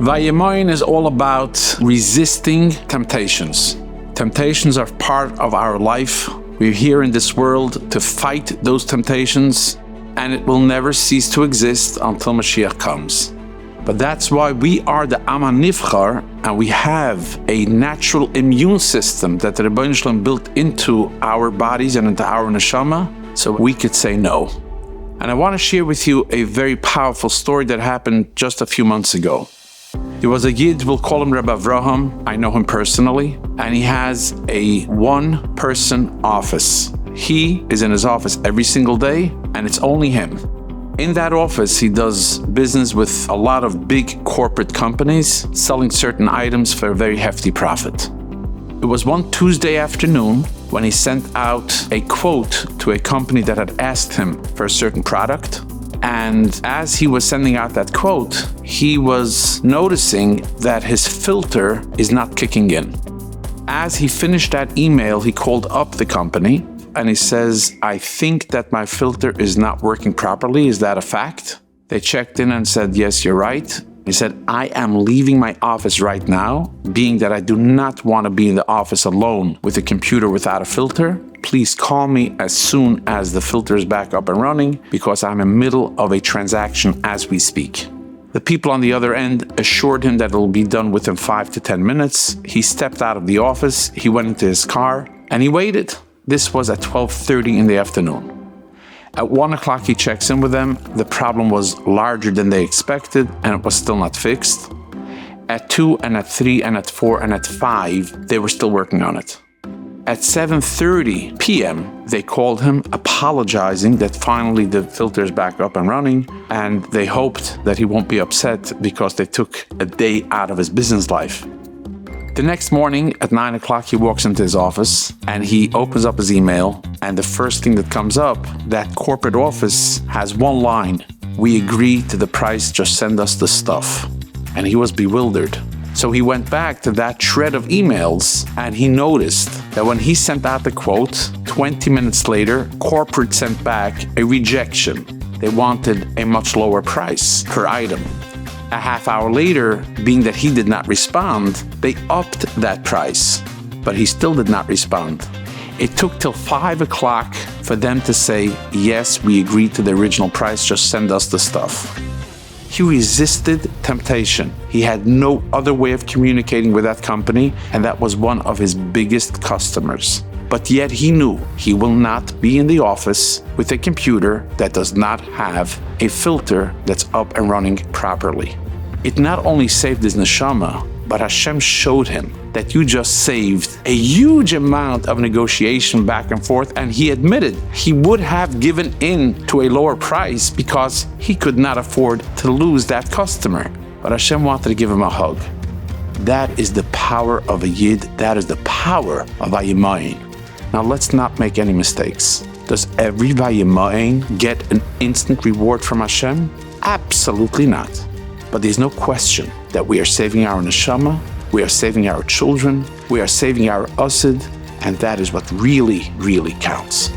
Vayimaen is all about resisting temptations. Temptations are part of our life. We're here in this world to fight those temptations, and it will never cease to exist until Mashiach comes. But that's why we are the Am HaNivchar, and we have a natural immune system that the Rebbeinu Shalom built into our bodies and into our neshama, so we could say no. And I want to share with you a very powerful story that happened just a few months ago. There was a Yid, we'll call him Rabbi Avraham. I know him personally, and he has a one-person office. He is in his office every single day, and it's only him. In that office, he does business with a lot of big corporate companies, selling certain items for a very hefty profit. It was one Tuesday afternoon when he sent out a quote to a company that had asked him for a certain product. And as he was sending out that quote, he was noticing that his filter is not kicking in. As he finished that email, he called up the company and he says, "I think that my filter is not working properly. Is that a fact?" They checked in and said, "Yes, you're right." He said, "I am leaving my office right now, being that I do not want to be in the office alone with a computer without a filter. Please call me as soon as the filter is back up and running, because I'm in the middle of a transaction as we speak." The people on the other end assured him that it will be done within 5 to 10 minutes. He stepped out of the office, he went into his car, and he waited. This was at 12:30 in the afternoon. At 1 o'clock, he checks in with them. The problem was larger than they expected, and it was still not fixed. At 2 and at 3 and at 4 and at 5, they were still working on it. At 7:30 p.m., they called him apologizing that finally the filter is back up and running, and they hoped that he won't be upset because they took a day out of his business life. The next morning at 9 o'clock, he walks into his office and he opens up his email, and the first thing that comes up, that corporate office has one line: "We agree to the price, just send us the stuff." And he was bewildered. So he went back to that shred of emails and he noticed that when he sent out the quote, 20 minutes later, corporate sent back a rejection. They wanted a much lower price per item. A half hour later, being that he did not respond, they upped that price, but he still did not respond. It took till 5 o'clock for them to say, "Yes, we agreed to the original price, just send us the stuff." He resisted temptation. He had no other way of communicating with that company, and that was one of his biggest customers. But yet he knew he will not be in the office with a computer that does not have a filter that's up and running properly. It not only saved his neshama, but Hashem showed him that you just saved a huge amount of negotiation back and forth, and he admitted he would have given in to a lower price because he could not afford to lose that customer. But Hashem wanted to give him a hug. That is the power of a Yid. That is the power of Vayimaen. Now let's not make any mistakes. Does every Vayimaen get an instant reward from Hashem? Absolutely not. But there's no question that we are saving our neshama, we are saving our children, we are saving our asid, and that is what really, really counts.